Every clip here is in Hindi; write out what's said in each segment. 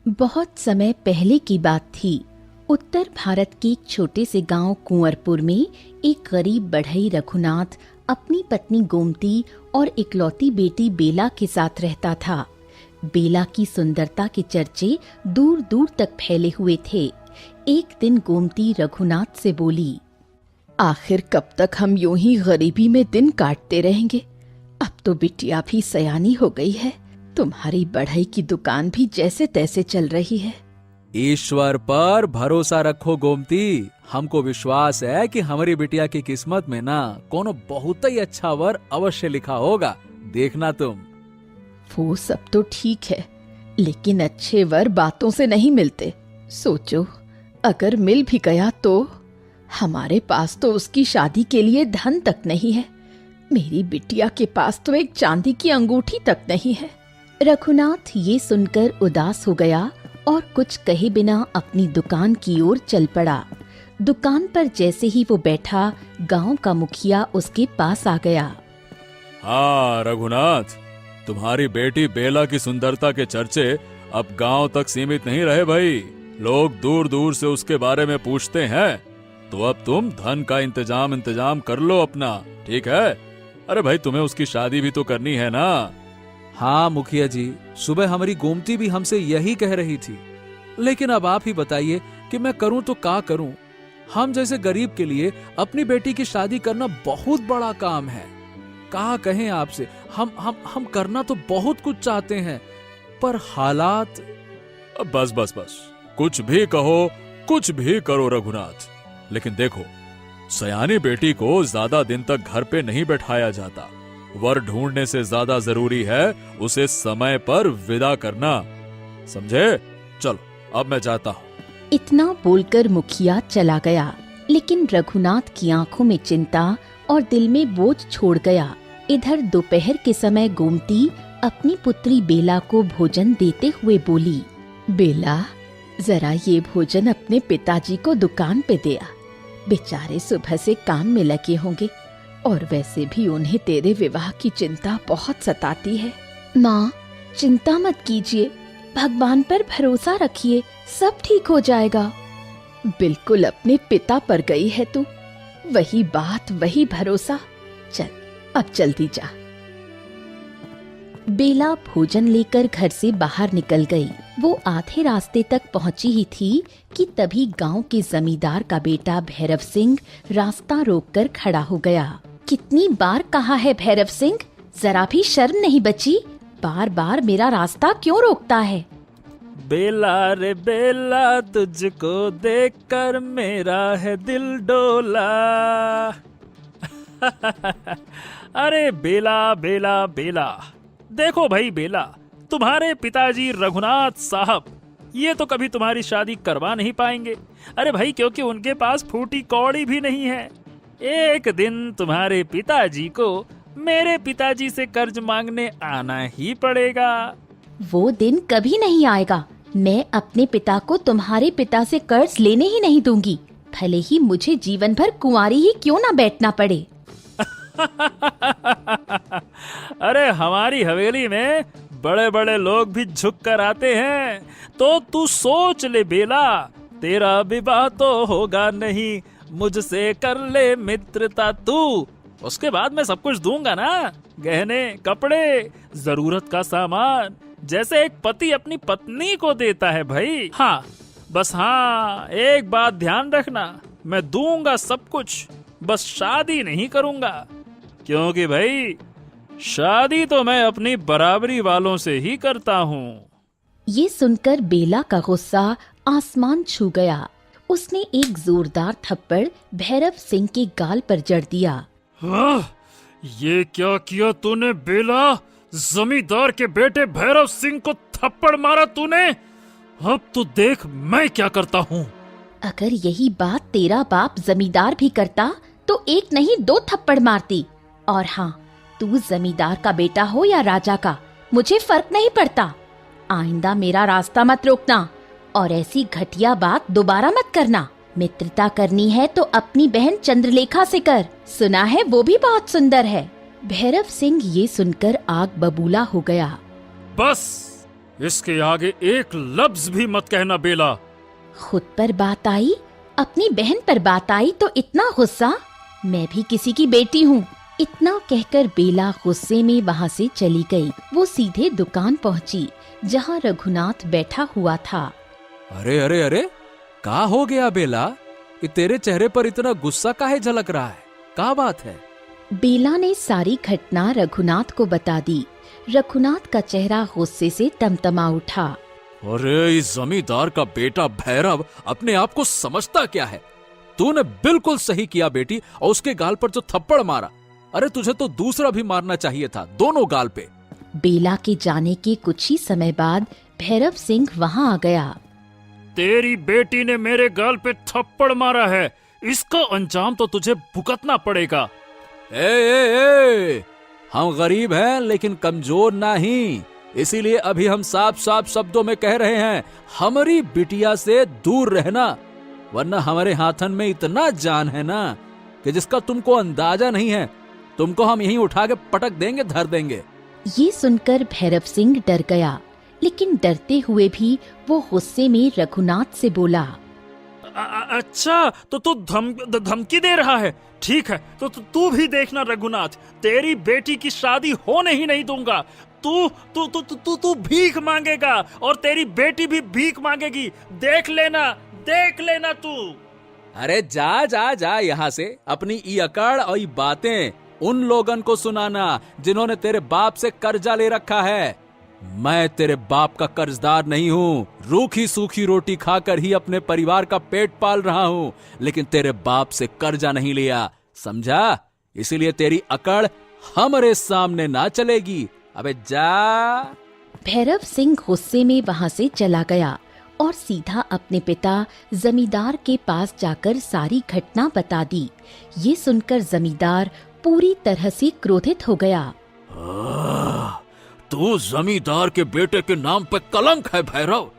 बहुत समय पहले की बात थी। उत्तर भारत के एक छोटे से गांव कुंवरपुर में एक गरीब बढ़ई रघुनाथ अपनी पत्नी गोमती और इकलौती बेटी बेला के साथ रहता था। बेला की सुंदरता के चर्चे दूर दूर तक फैले हुए थे। एक दिन गोमती रघुनाथ से बोली, आखिर कब तक हम यूं ही गरीबी में दिन काटते रहेंगे? अब तो बिटिया भी सयानी हो गई है, तुम्हारी बढ़ई की दुकान भी जैसे तैसे चल रही है। ईश्वर पर भरोसा रखो गोमती, हमको विश्वास है कि हमारी बिटिया की किस्मत में ना कोनो बहुत ही अच्छा वर अवश्य लिखा होगा, देखना तुम। वो सब तो ठीक है, लेकिन अच्छे वर बातों से नहीं मिलते। सोचो, अगर मिल भी गया तो हमारे पास तो उसकी शादी के लिए धन तक नहीं है। मेरी बिटिया के पास तो एक चांदी की अंगूठी तक नहीं है। रघुनाथ ये सुनकर उदास हो गया और कुछ कहे बिना अपनी दुकान की ओर चल पड़ा। दुकान पर जैसे ही वो बैठा, गांव का मुखिया उसके पास आ गया। हाँ रघुनाथ, तुम्हारी बेटी बेला की सुंदरता के चर्चे अब गांव तक सीमित नहीं रहे भाई। लोग दूर दूर से उसके बारे में पूछते हैं, तो अब तुम धन का इंतजाम कर लो अपना, ठीक है? अरे भाई, तुम्हें उसकी शादी भी तो करनी है ना। हाँ मुखिया जी, सुबह हमारी गोमती भी हमसे यही कह रही थी, लेकिन अब आप ही बताइए कि मैं करूं तो क्या करूं। हम जैसे गरीब के लिए अपनी बेटी की शादी करना बहुत बड़ा काम है। कहा कहें आपसे, हम करना तो बहुत कुछ चाहते हैं, पर हालात। बस बस बस, कुछ भी कहो, कुछ भी करो रघुनाथ, लेकिन देखो, सयानी बेटी को ज्यादा दिन तक घर पे नहीं बैठाया जाता। वर ढूंढने से ज्यादा जरूरी है उसे समय पर विदा करना, समझे? चलो अब मैं जाता हूँ। इतना बोलकर मुखिया चला गया, लेकिन रघुनाथ की आंखों में चिंता और दिल में बोझ छोड़ गया। इधर दोपहर के समय गोमती अपनी पुत्री बेला को भोजन देते हुए बोली, बेला, जरा ये भोजन अपने पिताजी को दुकान पे दे आ। बेचारे सुबह से काम में लगे होंगे और वैसे भी उन्हें तेरे विवाह की चिंता बहुत सताती है। माँ, चिंता मत कीजिए, भगवान पर भरोसा रखिए, सब ठीक हो जाएगा। बिल्कुल अपने पिता पर गई है तू, वही बात वही भरोसा। चल अब जल्दी जा। बेला भोजन लेकर घर से बाहर निकल गई। वो आधे रास्ते तक पहुंची ही थी कि तभी गांव के जमींदार का बेटा भैरव सिंह रास्ता रोककर खड़ा हो गया। कितनी बार कहा है भैरव सिंह, जरा भी शर्म नहीं बची? बार बार मेरा रास्ता क्यों रोकता है? बेला रे बेला, तुझको देखकर मेरा है दिल डोला। अरे बेला बेला बेला, देखो भाई बेला, तुम्हारे पिताजी रघुनाथ साहब ये तो कभी तुम्हारी शादी करवा नहीं पाएंगे। अरे भाई, क्योंकि उनके पास फूटी कौड़ी भी नहीं है। एक दिन तुम्हारे पिताजी को मेरे पिताजी से कर्ज मांगने आना ही पड़ेगा। वो दिन कभी नहीं आएगा। मैं अपने पिता को तुम्हारे पिता से कर्ज लेने ही नहीं दूंगी, भले ही मुझे जीवन भर कुंवारी ही क्यों ना बैठना पड़े। अरे हमारी हवेली में बड़े बड़े लोग भी झुक कर आते हैं, तो तू सोच ले बेला, तेरा विवाह तो होगा नहीं, मुझसे कर ले मित्रता तू। उसके बाद मैं सब कुछ दूंगा ना, गहने, कपड़े, जरूरत का सामान, जैसे एक पति अपनी पत्नी को देता है भाई। हाँ बस, हाँ एक बात ध्यान रखना, मैं दूंगा सब कुछ, बस शादी नहीं करूंगा, क्योंकि भाई शादी तो मैं अपनी बराबरी वालों से ही करता हूँ। ये सुनकर बेला का गुस्सा आसमान छू गया। उसने एक जोरदार थप्पड़ भैरव सिंह के गाल पर जड़ दिया। ये क्या किया तूने बेला? जमींदार के बेटे भैरव सिंह को थप्पड़ मारा तूने? अब तो देख मैं क्या करता हूँ। अगर यही बात तेरा बाप जमींदार भी करता तो एक नहीं दो थप्पड़ मारती। और हाँ, तू जमींदार का बेटा हो या राजा का, मुझे फर्क नहीं पड़ता। आइंदा मेरा रास्ता मत रोकना और ऐसी घटिया बात दोबारा मत करना। मित्रता करनी है तो अपनी बहन चंद्रलेखा से कर, सुना है वो भी बहुत सुंदर है। भैरव सिंह ये सुनकर आग बबूला हो गया। बस इसके आगे एक लफ्ज भी मत कहना बेला। खुद पर बात आई, अपनी बहन पर बात आई तो इतना गुस्सा? मैं भी किसी की बेटी हूँ। इतना कहकर बेला गुस्से में वहाँ से चली गई। वो सीधे दुकान पहुँची जहाँ रघुनाथ बैठा हुआ था। अरे अरे अरे, क्या हो गया बेला? ये तेरे चेहरे पर इतना गुस्सा काहे झलक रहा है? क्या बात है? बेला ने सारी घटना रघुनाथ को बता दी। रघुनाथ का चेहरा गुस्से से तमतमा उठा। अरे इस जमींदार का बेटा भैरव अपने आप को समझता क्या है? तूने बिल्कुल सही किया बेटी, और उसके गाल पर जो थप्पड़ मारा, अरे तुझे तो दूसरा भी मारना चाहिए था, दोनों गाल पे। बेला के जाने के कुछ ही समय बाद भैरव सिंह वहाँ आ गया। तेरी बेटी ने मेरे गाल पे थप्पड़ मारा है, इसका अंजाम तो तुझे भुगतना पड़ेगा। ए, हम गरीब हैं लेकिन कमजोर नहीं, इसीलिए अभी हम साफ साफ शब्दों में कह रहे हैं, हमारी बिटिया से दूर रहना, वरना हमारे हाथन में इतना जान है ना कि जिसका तुमको अंदाजा नहीं है। तुमको हम यहीं उठा के पटक देंगे, धर देंगे। ये सुनकर भैरव सिंह डर गया, लेकिन डरते हुए भी वो गुस्से में रघुनाथ से बोला। अच्छा, तो तू धमकी दे रहा है? ठीक है, तो तू भी देखना रघुनाथ, तेरी बेटी की शादी होने ही नहीं दूंगा। तू तू तू तू तू भीख मांगेगा और तेरी बेटी भी भीख मांगेगी। देख लेना तू। अरे जा जा जा यहाँ से। अपनी ई अकड़ और ई बातें उन लोगन को सुनाना जिन्होंने तेरे बाप से कर्जा ले रखा है। मैं तेरे बाप का कर्जदार नहीं हूँ। रूखी सूखी रोटी खाकर ही अपने परिवार का पेट पाल रहा हूँ, लेकिन तेरे बाप से कर्जा नहीं लिया, समझा? इसीलिए तेरी अकड़ हमारे सामने ना चलेगी। अबे जा। भैरव सिंह गुस्से में वहाँ से चला गया और सीधा अपने पिता जमींदार के पास जाकर सारी घटना बता दी। ये सुनकर जमींदार पूरी तरह से क्रोधित हो गया। तू जमींदार के बेटे के नाम पे कलंक है भैरव।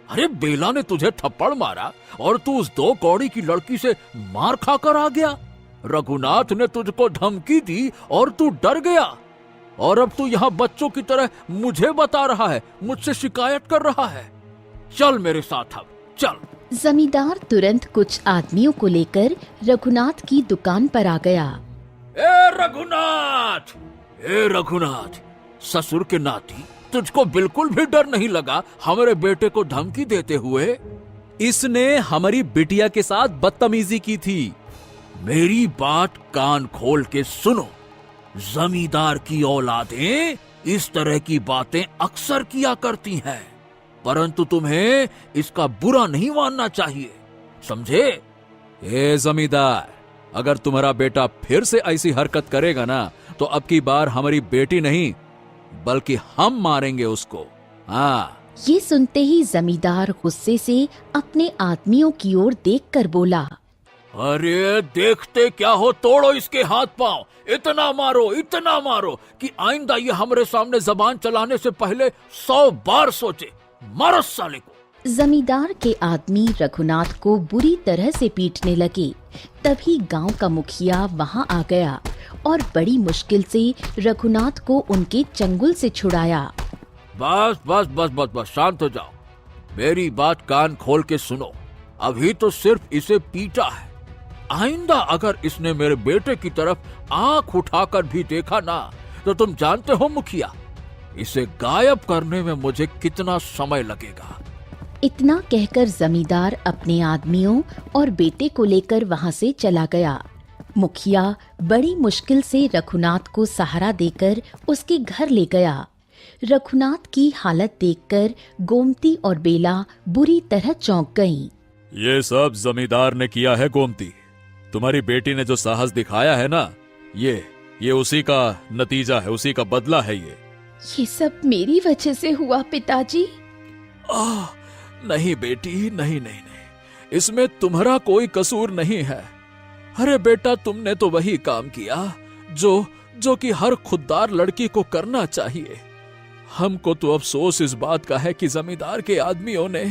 अरे बेला ने तुझे थप्पड़ मारा और तू उस 2 कौड़ी की लड़की से मार खाकर आ गया। रघुनाथ ने तुझको धमकी दी और तू डर गया, और अब तू यहाँ बच्चों की तरह मुझे बता रहा है, मुझसे शिकायत कर रहा है। चल मेरे साथ, अब चल। जमींदार तुरंत कुछ आदमियों को लेकर रघुनाथ की दुकान पर आ गया। ए रघुनाथ, ससुर के नाती, तुझको बिल्कुल भी डर नहीं लगा हमारे बेटे को धमकी देते हुए? इसने हमारी बिटिया के साथ बदतमीजी की थी। मेरी बात कान खोल के सुनो। जमींदार की औलादें इस तरह की बातें अक्सर किया करती हैं, परंतु तुम्हें इसका बुरा नहीं मानना चाहिए, समझे? ए जमींदार, अगर तुम्हारा बेटा फिर से ऐसी हरकत करेगा ना, तो अब की बार हमारी बेटी नहीं बल्कि हम मारेंगे उसको। हाँ। ये सुनते ही जमींदार गुस्से से अपने आदमियों की ओर देखकर बोला। अरे देखते क्या हो, तोड़ो इसके हाथ पांव, इतना मारो कि आइंदा ये हमारे सामने जबान चलाने से पहले 100 बार सोचे। मारो साले को। जमींदार के आदमी रघुनाथ को बुरी तरह से पीटने लगे। तभी गांव का मुखिया वहां आ गया और बड़ी मुश्किल से रघुनाथ को उनके चंगुल से छुड़ाया। बस शांत हो जाओ। मेरी बात कान खोल के सुनो। अभी तो सिर्फ इसे पीटा है, आइंदा अगर इसने मेरे बेटे की तरफ आंख उठाकर भी देखा ना, तो तुम जानते हो मुखिया, इसे गायब करने में मुझे कितना समय लगेगा। इतना कहकर जमींदार अपने आदमियों और बेटे को लेकर वहां से चला गया। मुखिया बड़ी मुश्किल से रघुनाथ को सहारा देकर उसके घर ले गया। रघुनाथ की हालत देखकर गोमती और बेला बुरी तरह चौंक गईं। ये सब जमींदार ने किया है गोमती। तुम्हारी बेटी ने जो साहस दिखाया है ना, ये उसी का नतीजा है, उसी का बदला है। ये सब मेरी वजह से हुआ पिताजी। नहीं बेटी, नहीं, इसमें तुम्हारा कोई कसूर नहीं है। अरे बेटा, तुमने तो वही काम किया जो कि हर खुददार लड़की को करना चाहिए। हमको तो अफसोस इस बात का है कि जमींदार के आदमियों ने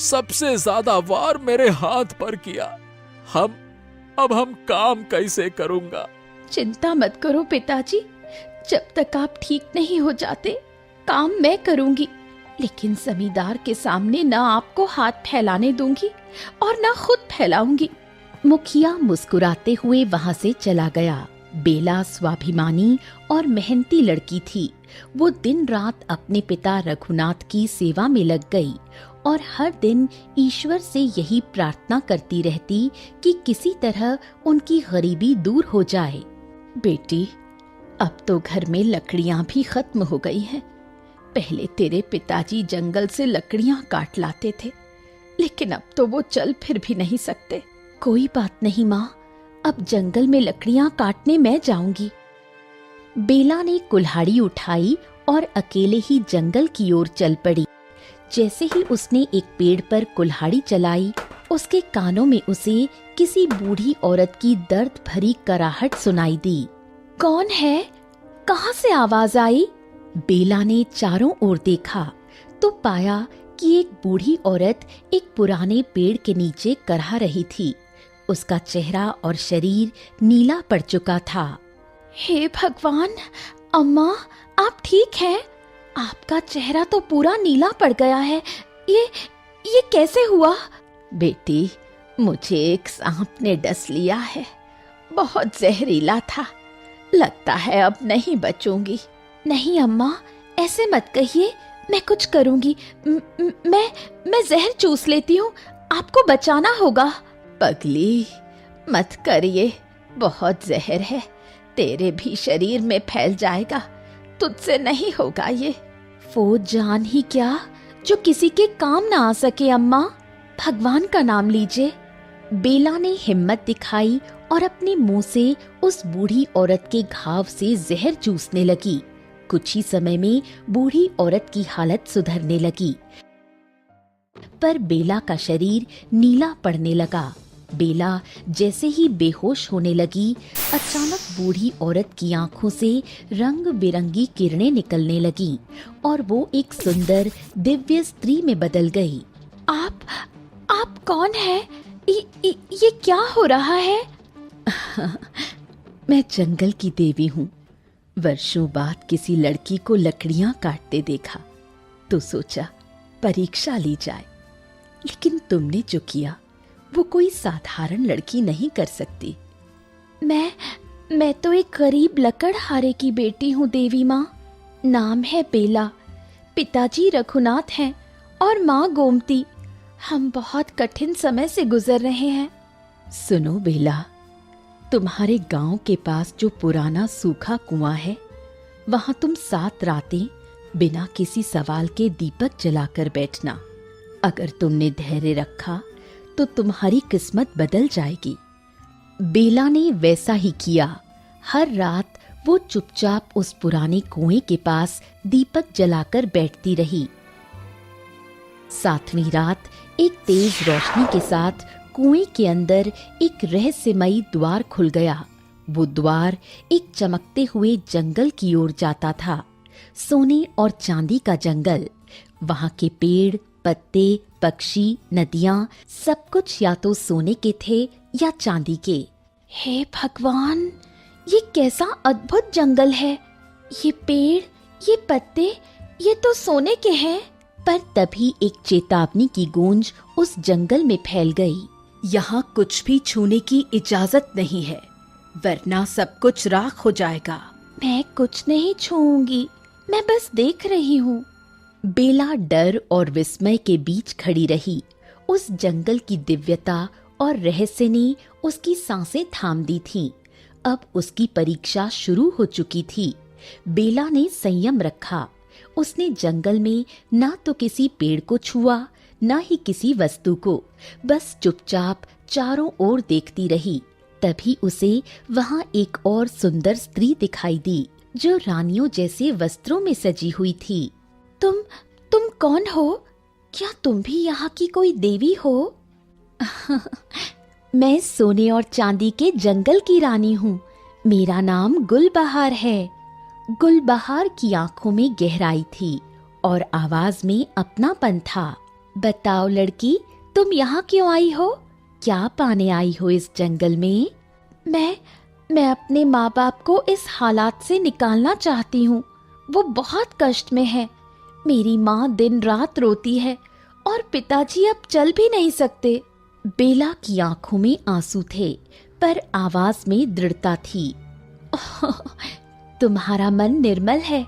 सबसे ज्यादा वार मेरे हाथ पर किया। अब हम काम कैसे करूंगा? चिंता मत करो पिताजी, जब तक आप ठीक नहीं हो जाते काम मैं करूंगी। लेकिन जमींदार के सामने न आपको हाथ फैलाने दूंगी और न खुद फैलाऊंगी। मुखिया मुस्कुराते हुए वहां से चला गया। बेला स्वाभिमानी और मेहनती लड़की थी। वो दिन रात अपने पिता रघुनाथ की सेवा में लग गई और हर दिन ईश्वर से यही प्रार्थना करती रहती कि किसी तरह उनकी गरीबी दूर हो जाए। बेटी, अब तो घर में लकड़ियां भी खत्म हो गई हैं। पहले तेरे पिताजी जंगल से लकड़ियां काट लाते थे, लेकिन अब तो वो चल फिर भी नहीं सकते। कोई बात नहीं माँ, अब जंगल में लकड़ियां काटने मैं जाऊंगी। बेला ने कुल्हाड़ी उठाई और अकेले ही जंगल की ओर चल पड़ी। जैसे ही उसने एक पेड़ पर कुल्हाड़ी चलाई, उसके कानों में उसे किसी बूढ़ी औरत की दर्द भरी कराहट सुनाई दी। कौन है? कहाँ से आवाज आई? बेला ने चारों ओर देखा तो पाया कि एक बूढ़ी औरत एक पुराने पेड़ के नीचे करहा रही थी। उसका चेहरा और शरीर नीला पड़ चुका था। हे भगवान, अम्मा, आप ठीक हैं? आपका चेहरा तो पूरा नीला पड़ गया है। ये कैसे हुआ? बेटी, मुझे एक सांप ने डस लिया है। बहुत जहरीला था। लगता है अब नहीं बचूंगी। नहीं अम्मा, ऐसे मत कहिए, मैं कुछ करूंगी। मैं जहर चूस लेती हूँ, आपको बचाना होगा। पगली, मत करिए, बहुत जहर है, तेरे भी शरीर में फैल जाएगा, तुझसे नहीं होगा ये। वो जान ही क्या जो किसी के काम ना आ सके अम्मा, भगवान का नाम लीजिए। बेला ने हिम्मत दिखाई और अपने मुंह से उस बूढ़ी औरत के घाव से जहर चूसने लगी। कुछ ही समय में बूढ़ी औरत की हालत सुधरने लगी, पर बेला का शरीर नीला पड़ने लगा। बेला जैसे ही बेहोश होने लगी, अचानक बूढ़ी औरत की आंखों से रंग बिरंगी किरणें निकलने लगीं और वो एक सुंदर दिव्य स्त्री में बदल गई। आप कौन है? ये क्या हो रहा है? मैं जंगल की देवी हूँ। वर्षों बाद किसी लड़की को लकड़ियां काटते देखा तो सोचा परीक्षा ली जाए, लेकिन तुमने जो किया वो कोई साधारण लड़की नहीं कर सकती। मैं तो एक गरीब लकड़हारे की बेटी हूँ देवी माँ। नाम है बेला, पिताजी रघुनाथ हैं और माँ गोमती। हम बहुत कठिन समय से गुजर रहे हैं। सुनो बेला, तुम्हारे गांव के पास जो पुराना सूखा कुआं है, वहां तुम 7 रातें बिना किसी सवाल के दीपक जलाकर बैठना। अगर तुमने धैर्य रखा तो तुम्हारी किस्मत बदल जाएगी। बेला ने वैसा ही किया। हर रात वो चुपचाप उस पुराने कुएं के पास दीपक जलाकर बैठती रही। 7वीं रात एक तेज रोशनी के साथ कुएं के अंदर एक रहस्यमयी द्वार खुल गया। वो द्वार एक चमकते हुए जंगल की ओर जाता था, सोने और चांदी का जंगल। वहां के पेड़, पत्ते, पक्षी, नदियां, सब कुछ या तो सोने के थे या चांदी के। हे भगवान, ये कैसा अद्भुत जंगल है। ये पेड़, ये पत्ते, ये तो सोने के हैं। पर तभी एक चेतावनी की गूंज उस जंगल में फैल गई। यहाँ कुछ भी छूने की इजाजत नहीं है, वरना सब कुछ राख हो जाएगा। मैं कुछ नहीं छूऊंगी, मैं बस देख रही हूँ। बेला डर और विस्मय के बीच खड़ी रही। उस जंगल की दिव्यता और रहस्य ने उसकी सांसें थाम दी थीं। अब उसकी परीक्षा शुरू हो चुकी थी। बेला ने संयम रखा। उसने जंगल में ना तो किसी पेड़ को छुआ, ना ही किसी वस्तु को, बस चुपचाप चारों ओर देखती रही। तभी उसे वहां एक और सुंदर स्त्री दिखाई दी, जो रानियों जैसे वस्त्रों में सजी हुई थी। तुम कौन हो? क्या तुम भी यहाँ की कोई देवी हो? मैं सोने और चांदी के जंगल की रानी हूँ। मेरा नाम गुलबहार है। गुलबहार की आंखों में गहराई थी और आवाज में अपनापन था। बताओ लड़की, तुम यहाँ क्यों आई हो? क्या पाने आई हो इस जंगल में? मैं अपने माँ बाप को इस हालात से निकालना चाहती हूँ। वो बहुत कष्ट में है। मेरी माँ दिन रात रोती है और पिताजी अब चल भी नहीं सकते। बेला की आंखों में आंसू थे, पर आवाज में दृढ़ता थी। तुम्हारा मन निर्मल है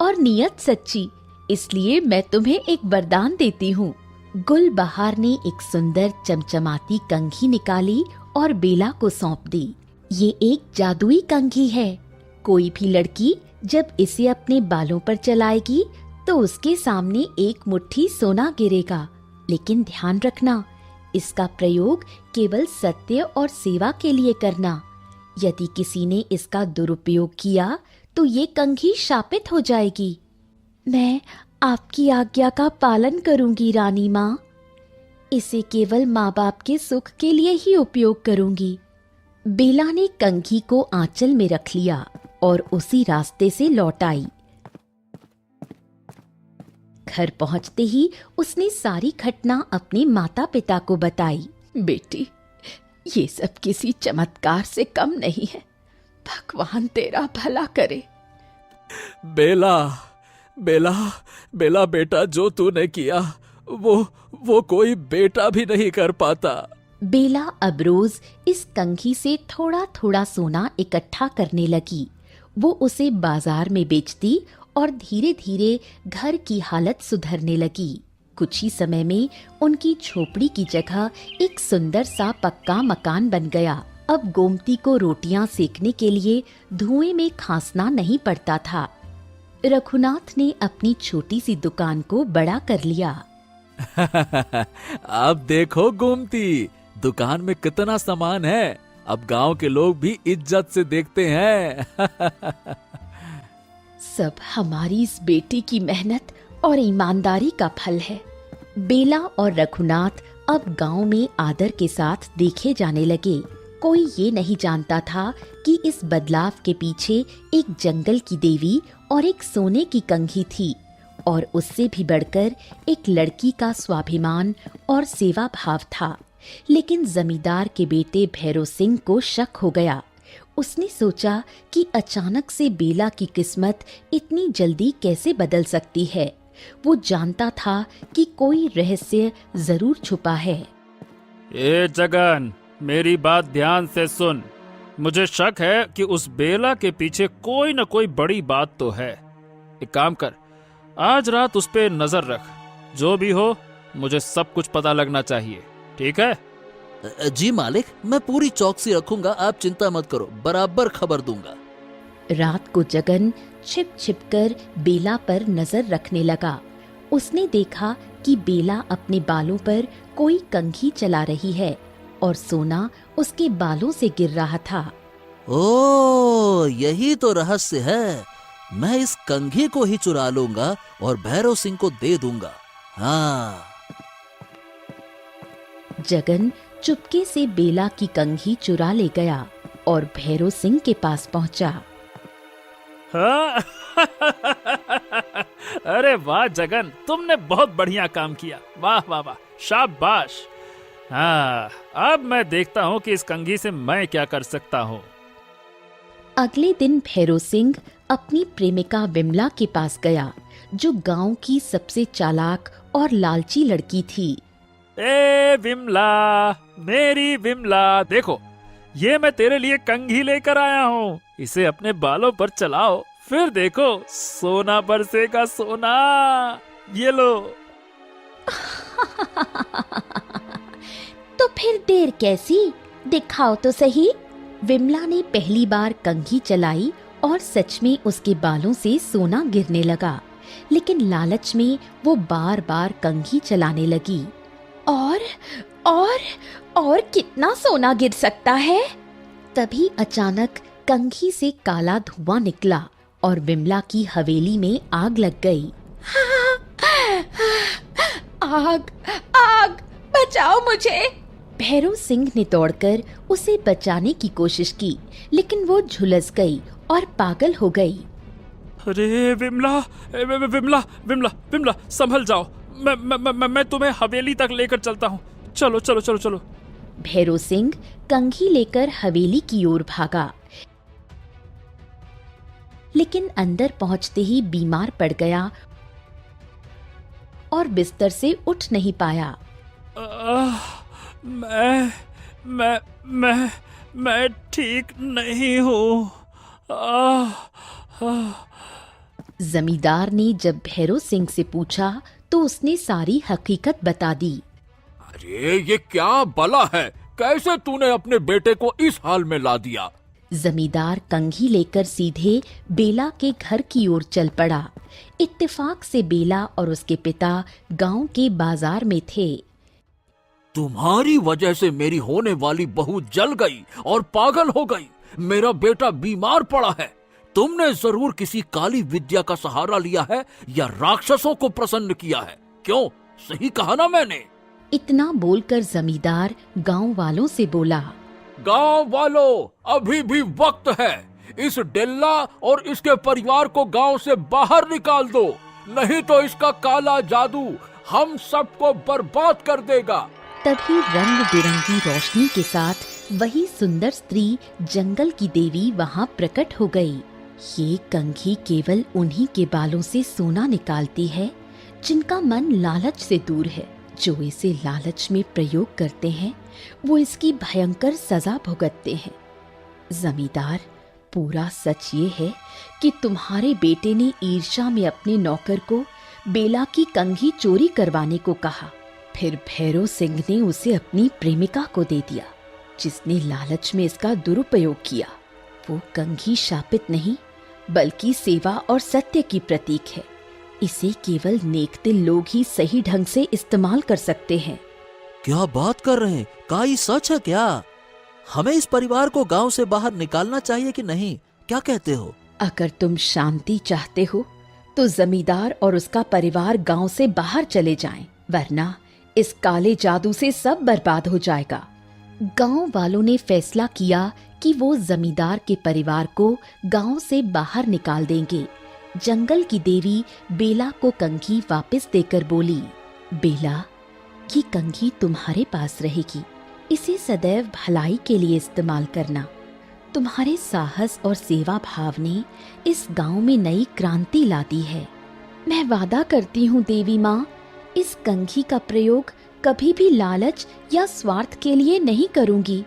और नियत सच्ची, इसलिए मैं तुम्हें एक वरदान देती हूँ। गुलबहार ने एक सुंदर चमचमाती कंघी निकाली और बेला को सौंप दी। ये एक जादुई कंघी है। कोई भी लड़की जब इसे अपने बालों पर चलाएगी तो उसके सामने एक मुट्ठी सोना गिरेगा। लेकिन ध्यान रखना, इसका प्रयोग केवल सत्य और सेवा के लिए करना। यदि किसी ने इसका दुरुपयोग किया तो ये कंघी शापित हो जाएगी। मैं आपकी आज्ञा का पालन करूंगी रानी माँ। इसे केवल माँ बाप के सुख के लिए ही उपयोग करूंगी। बेला ने कंघी को आंचल में रख लिया और उसी रास्ते से लौट आई। घर पहुंचते ही उसने सारी घटना अपने माता पिता को बताई। बेटी, ये सब किसी चमत्कार से कम नहीं है। भगवान तेरा भला करे। बेला बेला बेला बेटा, जो तूने किया वो कोई बेटा भी नहीं कर पाता। बेला अब रोज इस कंघी से थोड़ा थोड़ा सोना इकट्ठा करने लगी। वो उसे बाजार में बेचती और धीरे धीरे घर की हालत सुधरने लगी। कुछ ही समय में उनकी झोपड़ी की जगह एक सुंदर सा पक्का मकान बन गया। अब गोमती को रोटियां सेकने के लिए धुएं में खांसना नहीं पड़ता था। रघुनाथ ने अपनी छोटी सी दुकान को बड़ा कर लिया। अब देखो गोमती, दुकान में कितना सामान है। अब गांव के लोग भी इज्जत से देखते हैं। सब हमारी इस बेटी की मेहनत और ईमानदारी का फल है। बेला और रघुनाथ अब गांव में आदर के साथ देखे जाने लगे। कोई ये नहीं जानता था कि इस बदलाव के पीछे एक जंगल की देवी और एक सोने की कंघी थी, और उससे भी बढ़कर एक लड़की का स्वाभिमान और सेवा भाव था। लेकिन जमींदार के बेटे भैरव सिंह को शक हो गया। उसने सोचा कि अचानक से बेला की किस्मत इतनी जल्दी कैसे बदल सकती है। वो जानता था कि कोई रहस्य जरूर छुपा है। ए जगन, मेरी बात ध्यान से सुन। मुझे शक है कि उस बेला के पीछे कोई न कोई बड़ी बात तो है। एक काम कर, आज रात उस पे नजर रख। जो भी हो, मुझे सब कुछ पता लगना चाहिए, ठीक है? जी मालिक, मैं पूरी चौकसी रखूंगा। आप चिंता मत करो, बराबर खबर दूंगा। रात को जगन छिप छिप कर बेला पर नजर रखने लगा। उसने देखा कि बेला अपने बालों पर कोई कंघी चला रही है और सोना उसके बालों से गिर रहा था। ओ, यही तो रहस्य है। मैं इस कंघी को ही चुरा लूंगा और भैरव सिंह को दे दूंगा। हाँ। जगन चुपके से बेला की कंघी चुरा ले गया और भैरव सिंह के पास पहुंचा। हाँ? अरे वाह जगन, तुमने बहुत बढ़िया काम किया। वाह वाह वाह, शाबाश। हाँ, अब मैं देखता हूँ कि इस कंघी से मैं क्या कर सकता हूँ। अगले दिन भैरव सिंह अपनी प्रेमिका विमला के पास गया, जो गांव की सबसे चालाक और लालची लड़की थी। ए विमला, मेरी विमला, देखो ये मैं तेरे लिए कंघी लेकर आया हूँ। इसे अपने बालों पर चलाओ, फिर देखो सोना बरसेगा सोना। ये लो। तो फिर देर कैसी, दिखाओ तो सही। विमला ने पहली बार कंघी चलाई और सच में उसके बालों से सोना गिरने लगा। लेकिन लालच में वो बार बार कंघी चलाने लगी। और कितना सोना गिर सकता है? तभी अचानक कंघी से काला धुआं निकला और विमला की हवेली में आग लग गई। आग, आग, बचाओ मुझे! भैरव सिंह ने दौड़कर उसे बचाने की कोशिश की, लेकिन वो झुलस गई और पागल हो गई। अरे विमला, विमला, विमला, विमला, संभल जाओ। मैं तुम्हें हवेली तक लेकर चलता हूँ। चलो चलो चलो चलो। भैरव सिंह कंघी लेकर हवेली की ओर भागा, लेकिन अंदर पहुंचते ही बीमार पड़ गया और बिस्तर से उठ नहीं पाया। आह, मैं ठीक नहीं हूँ। जमींदार ने जब भैरव सिंह से पूछा तो उसने सारी हकीकत बता दी। अरे ये क्या बला है, कैसे तूने अपने बेटे को इस हाल में ला दिया? जमींदार कंघी लेकर सीधे बेला के घर की ओर चल पड़ा। इत्तेफाक से बेला और उसके पिता गांव के बाजार में थे। तुम्हारी वजह से मेरी होने वाली बहू जल गई और पागल हो गई। मेरा बेटा बीमार पड़ा है। तुमने जरूर किसी काली विद्या का सहारा लिया है या राक्षसों को प्रसन्न किया है। क्यों, सही कहा ना मैंने? इतना बोलकर जमींदार गांव वालों से बोला, गांव वालों, अभी भी वक्त है। इस डेल्ला और इसके परिवार को गांव से बाहर निकाल दो, नहीं तो इसका काला जादू हम सबको बर्बाद कर देगा। तभी रंग बिरंगी रोशनी के साथ वही सुंदर स्त्री जंगल की देवी वहाँ प्रकट हो गई। ये कंघी केवल उन्हीं के बालों से सोना निकालती है जिनका मन लालच से दूर है। जो इसे लालच में प्रयोग करते हैं वो इसकी भयंकर सजा भुगतते हैं। जमींदार, पूरा सच ये है कि तुम्हारे बेटे ने ईर्ष्या में अपने नौकर को बेला की कंघी चोरी करवाने को कहा। फिर भैरव सिंह ने उसे अपनी प्रेमिका को दे दिया, जिसने लालच में इसका दुरुपयोग किया। वो कंघी शापित नहीं बल्कि सेवा और सत्य की प्रतीक है। इसे केवल नेकदिल लोग ही सही ढंग से इस्तेमाल कर सकते हैं। क्या बात कर रहे हैं? क्या ये सच है क्या? हमें इस परिवार को गांव से बाहर निकालना चाहिए कि नहीं? क्या कहते हो? अगर तुम शांति चाहते हो तो जमींदार और उसका परिवार गांव से बाहर चले जाएं, वरना इस काले जादू से सब बर्बाद हो जाएगा। गांव वालों ने फैसला किया कि वो जमींदार के परिवार को गांव से बाहर निकाल देंगे। जंगल की देवी बेला को कंघी वापस देकर बोली, बेला, ये कंघी तुम्हारे पास रहेगी। इसे सदैव भलाई के लिए इस्तेमाल करना। तुम्हारे साहस और सेवा भाव ने इस गांव में नई क्रांति ला दी है। मैं वादा करती हूँ देवी माँ, इस कंघी का प्रयोग कभी भी लालच या स्वार्थ के लिए नहीं करूंगी।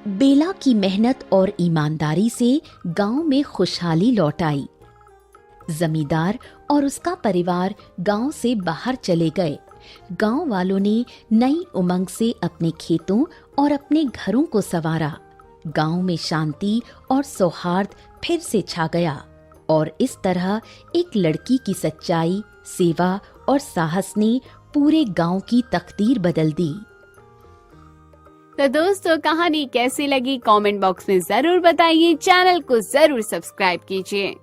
बेला की मेहनत और ईमानदारी से गांव में खुशहाली लौट आई। जमींदार और उसका परिवार गांव से बाहर चले गए। गांव वालों ने नई उमंग से अपने खेतों और अपने घरों को संवारा। गांव में शांति और सौहार्द फिर से छा गया और इस तरह एक लड़की की सच्चाई, सेवा और साहस ने पूरे गांव की तकदीर बदल दी। तो दोस्तों, कहानी कैसी लगी कमेंट बॉक्स में जरूर बताइए। चैनल को जरूर सब्सक्राइब कीजिए।